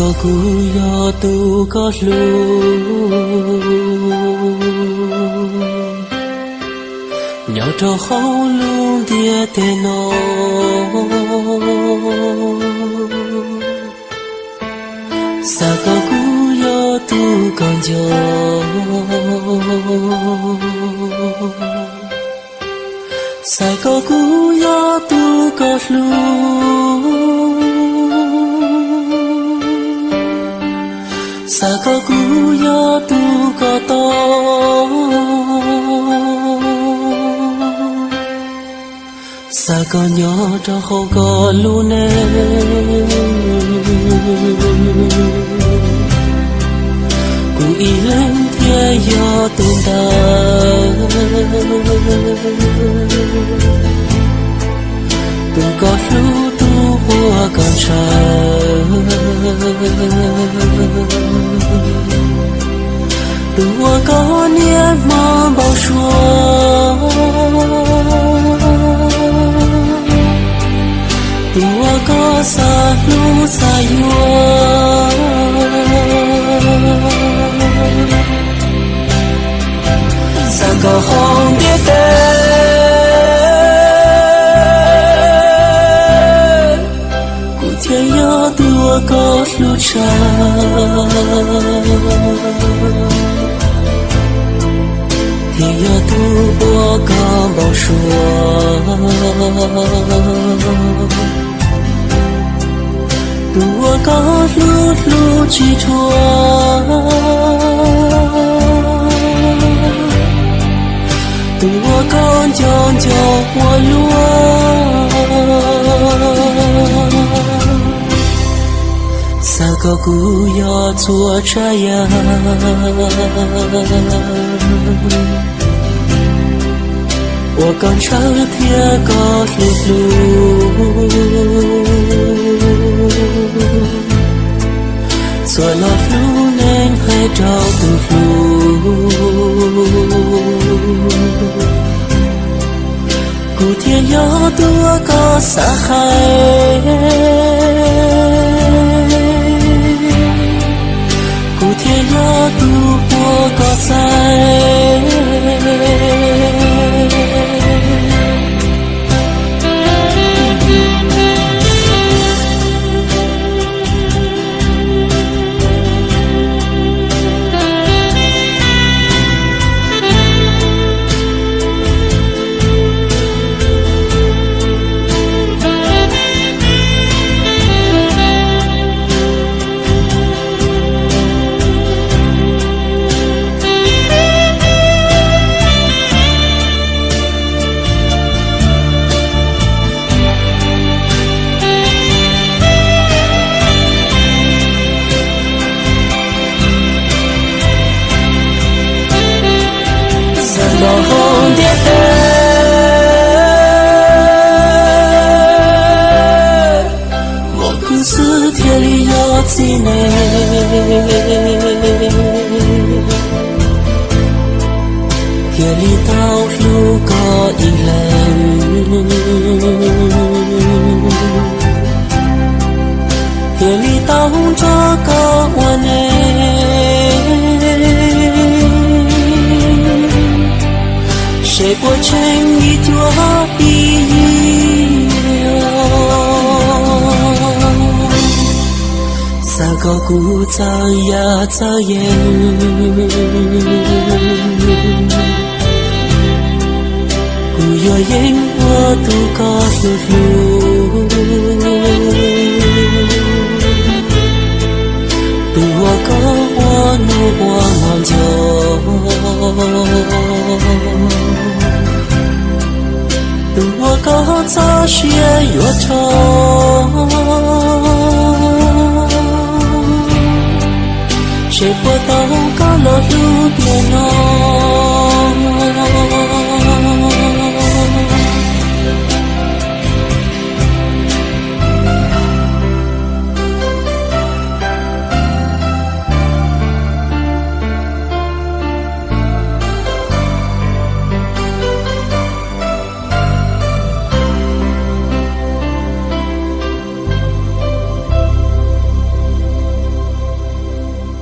có cú yo tu có lu nhỏ trâu khâu luôn tia tê nó sa có cú yo tu còn gió sa có cú yo tu có lu sa có cú yo tu có to sa có nhỏ cho không có lu nè cú y lên thiên yo tu ta tu có lu tu hoa còn trời tua có niềm mơ bao xua tua có xa lu xa yua xa có không biết tên cụ thiên nhớ tua có lu cha thì yo tu bo có bao xua tu có lu lu chi chua tu con chọn cho hoa lúa sa có cú yo chua trái ya我刚朝天高路路，做了路能还找不路，古天要多个撒海，古天要多我个在。夜里到路过一人，夜里到这个我呢，谁不成一朵一撒个古早呀早烟。有烟我都高路路我高我努我忙就我高早些有愁谁不到高了路边哦